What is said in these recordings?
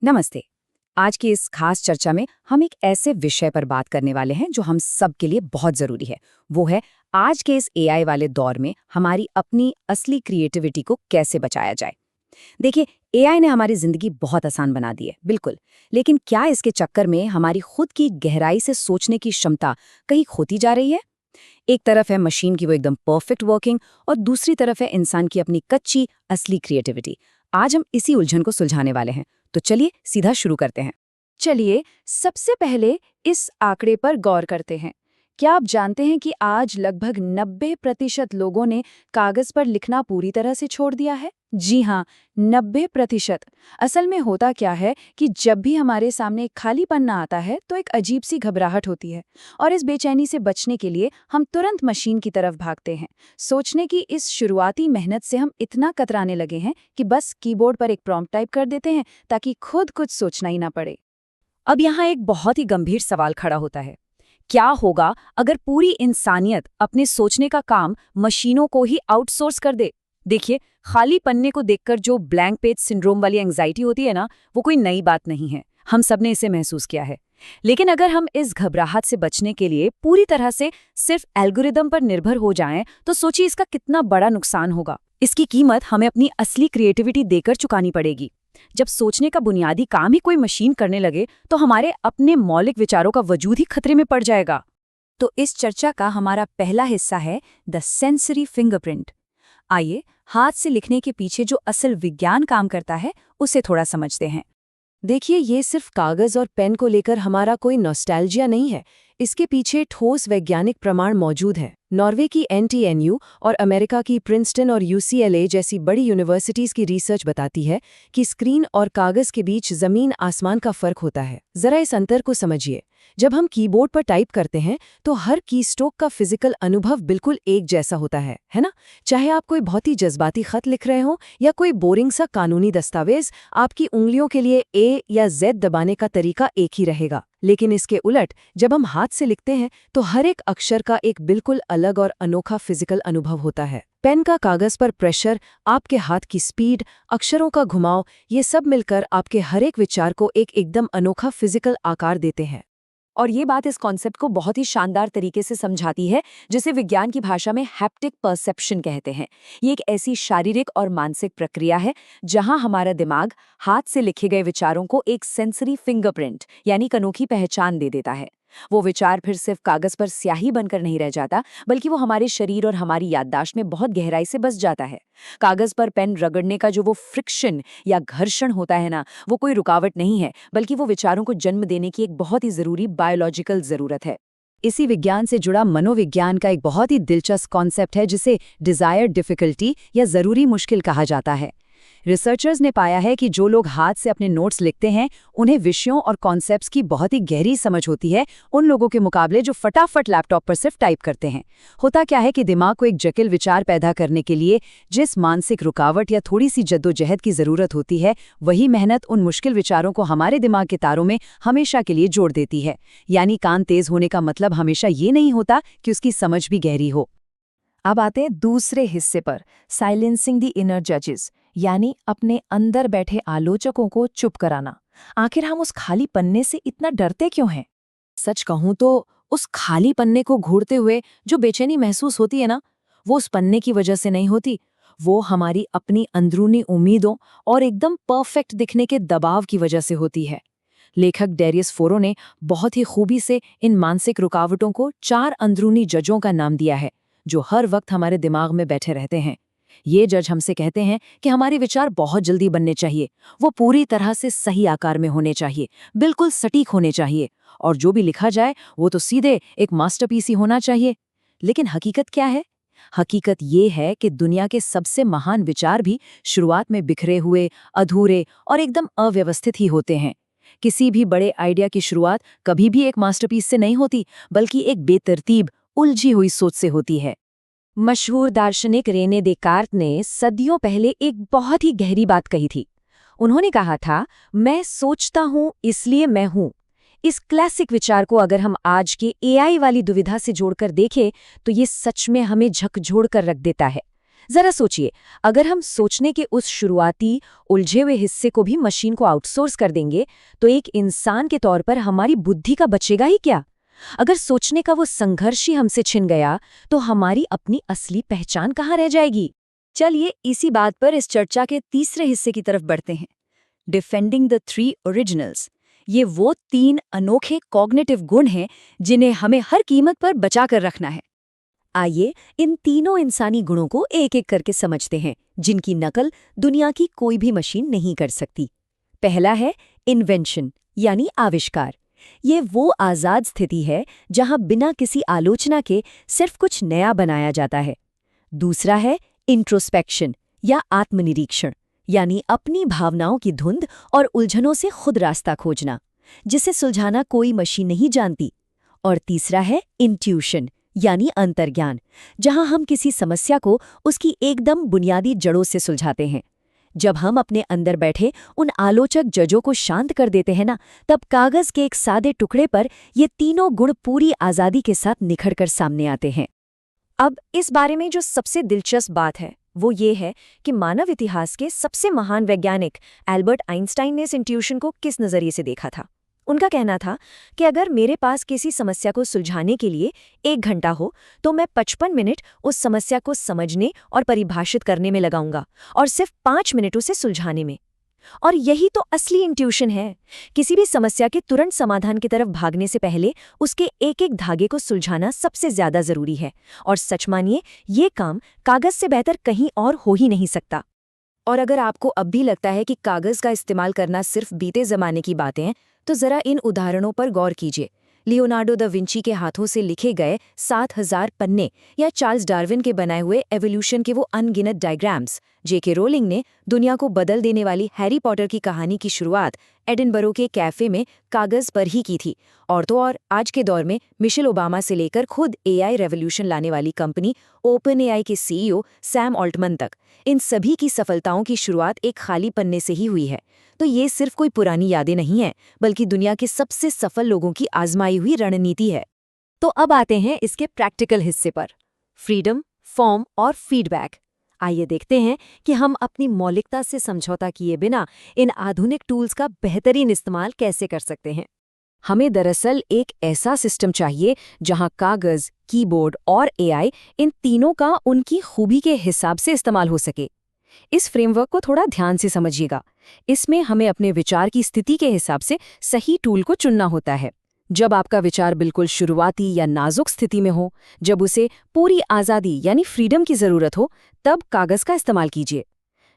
नमस्ते। आज की इस खास चर्चा में हम एक ऐसे विषय पर बात करने वाले हैं जो हम सब के लिए बहुत जरूरी है। वो है आज के इस एआई वाले दौर में हमारी अपनी असली क्रिएटिविटी को कैसे बचाया जाए। देखिए, एआई ने हमारी जिंदगी बहुत आसान बना दी है, बिल्कुल। लेकिन क्या इसके चक्कर में हमारी खुद की गहराई से सोचने की क्षमता कहीं खोती जा रही है? एक तरफ है मशीन की वो एकदम परफेक्ट वर्किंग और दूसरी तरफ है इंसान की अपनी कच्ची असली क्रिएटिविटी। आज हम इसी उलझन को सुलझाने वाले हैं। तो चलिए सीधा शुरू करते हैं। चलिए, सबसे पहले इस आंकड़े पर गौर करते हैं। क्या आप जानते हैं कि आज लगभग 90% लोगों ने कागज पर लिखना पूरी तरह से छोड़ दिया है? जी हाँ, 90%। असल में होता क्या है कि जब भी हमारे सामने एक खाली पन्ना आता है तो एक अजीब सी घबराहट होती है, और इस बेचैनी से बचने के लिए हम तुरंत मशीन की तरफ भागते हैं। सोचने की इस शुरुआती मेहनत से हम इतना कतराने लगे हैं कि बस कीबोर्ड पर एक प्रॉम्प्ट टाइप कर देते हैं ताकि खुद कुछ सोचना ही ना पड़े। अब यहाँ एक बहुत ही गंभीर सवाल खड़ा होता है। क्या होगा अगर पूरी इंसानियत अपने सोचने का काम मशीनों को ही आउटसोर्स कर दे? देखिए, खाली पन्ने को देखकर जो ब्लैंक पेज सिंड्रोम वाली एंग्जाइटी होती है ना, वो कोई नई बात नहीं है। हम सब ने इसे महसूस किया है। लेकिन अगर हम इस घबराहट से बचने के लिए पूरी तरह से सिर्फ एल्गोरिदम पर निर्भर हो जाएं, तो सोचिए इसका कितना बड़ा नुकसान होगा। इसकी कीमत हमें अपनी असली क्रिएटिविटी देकर चुकानी पड़ेगी। जब सोचने का बुनियादी काम ही कोई मशीन करने लगे, तो हमारे अपने मौलिक विचारों का वजूद ही खतरे में पड़ जाएगा। तो इस चर्चा का हमारा पहला हिस्सा है द सेंसरी फिंगरप्रिंट। आइए, हाथ से लिखने के पीछे जो असल विज्ञान काम करता है, उसे थोड़ा समझते हैं। देखिए, ये सिर्फ कागज और पेन को लेकर हमारा कोई नॉस्टैल्जिया नहीं है। इसके पीछे ठोस वैज्ञानिक प्रमाण मौजूद हैं। नॉर्वे की एनटीएनयू और अमेरिका की प्रिंसटन और यूसीएलए जैसी बड़ी यूनिवर्सिटीज की रिसर्च बताती है कि स्क्रीन और कागज के बीच जमीन आसमान का फर्क होता है। जरा इस अंतर को समझिए। जब हम कीबोर्ड पर टाइप करते हैं तो हर कीस्ट्रोक का फिजिकल अनुभव बिल्कुल एक जैसा होता है ना? चाहे आप कोई बहुत ही जज्बाती खत लिख रहे हो या कोई बोरिंग सा कानूनी दस्तावेज, आपकी उंगलियों के लिए ए या जेड दबाने का तरीका एक ही रहेगा। लेकिन इसके उलट जब हम हाथ से लिखते हैं तो हर एक अक्षर का एक बिल्कुल अलग और अनोखा फिजिकल अनुभव होता है। पेन का कागज पर प्रेशर, आपके हाथ की स्पीड, अक्षरों का घुमाव, ये सब मिलकर आपके हर एक विचार को एक एकदम अनोखा फिजिकल आकार देते हैं। और ये बात इस कॉन्सेप्ट को बहुत ही शानदार तरीके से समझाती है, जिसे विज्ञान की भाषा में हैप्टिक परसेप्शन कहते हैं। ये एक ऐसी शारीरिक और मानसिक प्रक्रिया है जहां हमारा दिमाग हाथ से लिखे गए विचारों को एक सेंसरी फिंगरप्रिंट यानी अनोखी पहचान दे देता है। वो विचार फिर सिर्फ कागज पर स्याही बनकर नहीं रह जाता, बल्कि वो हमारे शरीर और हमारी याददाश्त में बहुत गहराई से बस जाता है। कागज पर पेन रगड़ने का जो वो फ्रिक्शन या घर्षण होता है ना, वो कोई रुकावट नहीं है, बल्कि वो विचारों को जन्म देने की एक बहुत ही जरूरी बायोलॉजिकल जरूरत है। इसी विज्ञान से जुड़ा मनोविज्ञान का एक बहुत ही दिलचस्प कॉन्सेप्ट है जिसे डिजायर्ड डिफिकल्टी या जरूरी मुश्किल कहा जाता है। रिसर्चर्स ने पाया है कि जो लोग हाथ से अपने नोट्स लिखते हैं, उन्हें विषयों और कॉन्सेप्ट्स की बहुत ही गहरी समझ होती है उन लोगों के मुकाबले जो फटाफट लैपटॉप पर सिर्फ टाइप करते हैं। होता क्या है कि दिमाग को एक जटिल विचार पैदा करने के लिए जिस मानसिक रुकावट या थोड़ी सी जद्दोजहद की जरूरत होती है, वही मेहनत उन मुश्किल विचारों को हमारे दिमाग के तारों में हमेशा के लिए जोड़ देती है। यानी कान तेज होने का मतलब हमेशा ये नहीं होता कि उसकी समझ भी गहरी हो। अब आते हैं दूसरे हिस्से पर, साइलेंसिंग द इनर जजेस, यानी अपने अंदर बैठे आलोचकों को चुप कराना। आखिर हम उस खाली पन्ने से इतना डरते क्यों हैं? सच कहूं तो उस खाली पन्ने को घूरते हुए जो बेचैनी महसूस होती है ना, वो उस पन्ने की वजह से नहीं होती। वो हमारी अपनी अंदरूनी उम्मीदों और एकदम परफेक्ट दिखने के दबाव की वजह से होती है। लेखक डेरियस फोरो ने बहुत ही खूबी से इन मानसिक रुकावटों को 4 अंदरूनी जजों का नाम दिया है, जो हर वक्त हमारे दिमाग में बैठे रहते हैं। ये जज हमसे कहते हैं कि हमारे विचार बहुत जल्दी बनने चाहिए, वो पूरी तरह से सही आकार में होने चाहिए, बिल्कुल सटीक होने चाहिए, और जो भी लिखा जाए वो तो सीधे एक मास्टरपीस ही होना चाहिए। लेकिन हकीकत क्या है? हकीकत ये है कि दुनिया के सबसे महान विचार भी शुरुआत में बिखरे हुए, अधूरे और एकदम अव्यवस्थित ही होते हैं। किसी भी बड़े आइडिया की शुरुआत कभी भी एक मास्टरपीस से नहीं होती, बल्कि एक बेतरतीब, उलझी हुई सोच से होती है। मशहूर दार्शनिक रेने देकार्त ने सदियों पहले एक बहुत ही गहरी बात कही थी। उन्होंने कहा था, मैं सोचता हूं इसलिए मैं हूं। इस क्लासिक विचार को अगर हम आज के एआई वाली दुविधा से जोड़कर देखें, तो ये सच में हमें झकझोर कर रख देता है। जरा सोचिए, अगर हम सोचने के उस शुरुआती उलझे हुए हिस्से को भी मशीन को आउटसोर्स कर देंगे, तो एक इंसान के तौर पर हमारी बुद्धि का बचेगा ही क्या? अगर सोचने का वो संघर्ष ही हमसे छिन गया, तो हमारी अपनी असली पहचान कहाँ रह जाएगी? चलिए इसी बात पर इस चर्चा के तीसरे हिस्से की तरफ बढ़ते हैं, डिफेंडिंग द थ्री ओरिजिनल्स। ये वो 3 अनोखे कॉग्निटिव गुण हैं जिन्हें हमें हर कीमत पर बचा कर रखना है। आइए इन तीनों इंसानी गुणों को एक एक करके समझते हैं, जिनकी नकल दुनिया की कोई भी मशीन नहीं कर सकती। पहला है इन्वेंशन, यानी आविष्कार। ये वो आज़ाद स्थिति है जहां बिना किसी आलोचना के सिर्फ कुछ नया बनाया जाता है। दूसरा है इंट्रोस्पेक्शन या आत्मनिरीक्षण, यानी अपनी भावनाओं की धुंध और उलझनों से खुद रास्ता खोजना, जिसे सुलझाना कोई मशीन नहीं जानती। और तीसरा है इंट्यूशन, यानी अंतर्ज्ञान, जहां हम किसी समस्या को उसकी एकदम बुनियादी जड़ों से सुलझाते हैं। जब हम अपने अंदर बैठे उन आलोचक जजों को शांत कर देते हैं ना, तब कागज के एक सादे टुकड़े पर ये तीनों गुण पूरी आज़ादी के साथ निखर कर सामने आते हैं। अब इस बारे में जो सबसे दिलचस्प बात है वो ये है कि मानव इतिहास के सबसे महान वैज्ञानिक एल्बर्ट आइंस्टाइन ने इस इंट्यूशन को किस नज़रिए से देखा था। उनका कहना था कि अगर मेरे पास किसी समस्या को सुलझाने के लिए 1 घंटा हो, तो मैं 55 मिनट उस समस्या को समझने और परिभाषित करने में लगाऊंगा और सिर्फ 5 मिनट उसे सुलझाने में। और यही तो असली इंट्यूशन है। किसी भी समस्या के तुरंत समाधान की तरफ भागने से पहले उसके एक एक धागे को सुलझाना सबसे ज्यादा जरूरी है। और सच मानिए, ये काम कागज से बेहतर कहीं और हो ही नहीं सकता। और अगर आपको अब भी लगता है कि कागज का इस्तेमाल करना सिर्फ बीते जमाने की बातें हैं, तो जरा इन उदाहरणों पर गौर कीजिए। लियोनार्डो दा विंची के हाथों से लिखे गए 7000 पन्ने, या चार्ल्स डार्विन के बनाए हुए एवोल्यूशन के वो अनगिनत डायग्राम्स। जेके रोलिंग ने दुनिया को बदल देने वाली हैरी पॉटर की कहानी की शुरुआत एडिनबरो के कैफे में कागज पर ही की थी। और तो और आज के दौर में मिशेल ओबामा से लेकर खुद एआई रेवोल्यूशन लाने वाली कंपनी ओपन एआई के सीईओ सैम ऑल्टमन तक, इन सभी की सफलताओं की शुरुआत एक खाली पन्ने से ही हुई है। तो ये सिर्फ कोई पुरानी यादें नहीं हैं, बल्कि दुनिया के सबसे सफल लोगों की आजमाई हुई रणनीति है। तो अब आते हैं इसके प्रैक्टिकल हिस्से पर, फ्रीडम, फॉर्म और फीडबैक। आइए देखते हैं कि हम अपनी मौलिकता से समझौता किए बिना इन आधुनिक टूल्स का बेहतरीन इस्तेमाल कैसे कर सकते हैं। हमें दरअसल एक ऐसा सिस्टम चाहिए जहां कागज, कीबोर्ड और एआई, इन तीनों का उनकी खूबी के हिसाब से इस्तेमाल हो सके। इस फ्रेमवर्क को थोड़ा ध्यान से समझिएगा। इसमें हमें अपने विचार की स्थिति के हिसाब से सही टूल को चुनना होता है। जब आपका विचार बिल्कुल शुरुआती या नाजुक स्थिति में हो, जब उसे पूरी आज़ादी यानी फ्रीडम की ज़रूरत हो, तब कागज़ का इस्तेमाल कीजिए।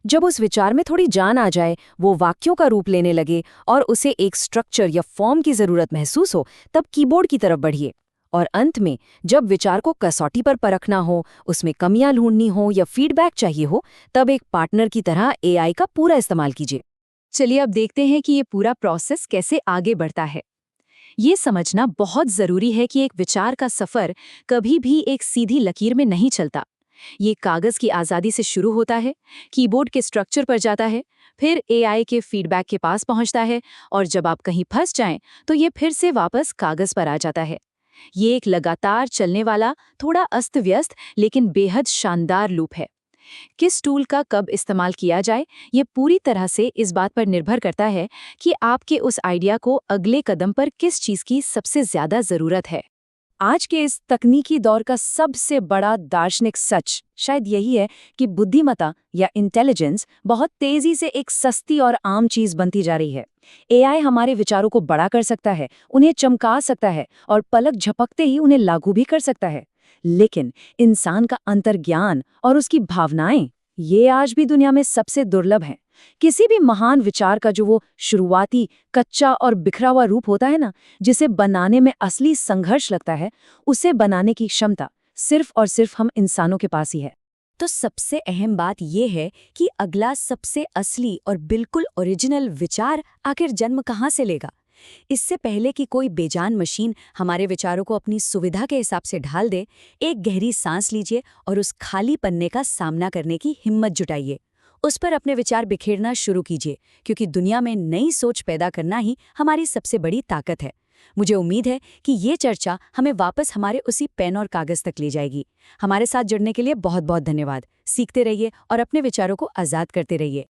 जब उस विचार में थोड़ी जान आ जाए, वो वाक्यों का रूप लेने लगे और उसे एक स्ट्रक्चर या फॉर्म की ज़रूरत महसूस हो, तब कीबोर्ड की तरफ बढ़िए। और अंत में जब विचार को कसौटी पर परखना हो, उसमें कमियां ढूंढनी हो या फीडबैक चाहिए हो, तब एक पार्टनर की तरह एआई का पूरा इस्तेमाल कीजिए। चलिए अब देखते हैं कि ये पूरा प्रोसेस कैसे आगे बढ़ता है। ये समझना बहुत ज़रूरी है कि एक विचार का सफ़र कभी भी एक सीधी लकीर में नहीं चलता। ये कागज़ की आज़ादी से शुरू होता है, कीबोर्ड के स्ट्रक्चर पर जाता है, फिर एआई के फीडबैक के पास पहुंचता है, और जब आप कहीं फंस जाएं तो ये फिर से वापस कागज़ पर आ जाता है। ये एक लगातार चलने वाला, थोड़ा अस्त-व्यस्त लेकिन बेहद शानदार लूप है। किस टूल का कब इस्तेमाल किया जाए, ये पूरी तरह से इस बात पर निर्भर करता है कि आपके उस आइडिया को अगले कदम पर किस चीज़ की सबसे ज़्यादा ज़रूरत है। आज के इस तकनीकी दौर का सबसे बड़ा दार्शनिक सच शायद यही है कि बुद्धिमत्ता या इंटेलिजेंस बहुत तेज़ी से एक सस्ती और आम चीज़ बनती जा रही है। एआई हमारे विचारों को बड़ा कर सकता है, उन्हें चमका सकता है और पलक झपकते ही उन्हें लागू भी कर सकता है। लेकिन इंसान का अंतर्ज्ञान और उसकी भावनाएं, ये आज भी दुनिया में सबसे दुर्लभ हैं। किसी भी महान विचार का जो वो शुरुआती कच्चा और बिखरा हुआ रूप होता है ना, जिसे बनाने में असली संघर्ष लगता है, उसे बनाने की क्षमता सिर्फ और सिर्फ हम इंसानों के पास ही है। तो सबसे अहम बात यह है कि अगला सबसे असली और बिल्कुल ओरिजिनल विचार आखिर जन्म कहाँ से लेगा। इससे पहले कि कोई बेजान मशीन हमारे विचारों को अपनी सुविधा के हिसाब से ढाल दे, एक गहरी सांस लीजिए और उस खाली पन्ने का सामना करने की हिम्मत जुटाइए। उस पर अपने विचार बिखेरना शुरू कीजिए, क्योंकि दुनिया में नई सोच पैदा करना ही हमारी सबसे बड़ी ताकत है। मुझे उम्मीद है कि ये चर्चा हमें वापस हमारे उसी पेन और कागज तक ले जाएगी। हमारे साथ जुड़ने के लिए बहुत बहुत धन्यवाद। सीखते रहिए और अपने विचारों को आज़ाद करते रहिए।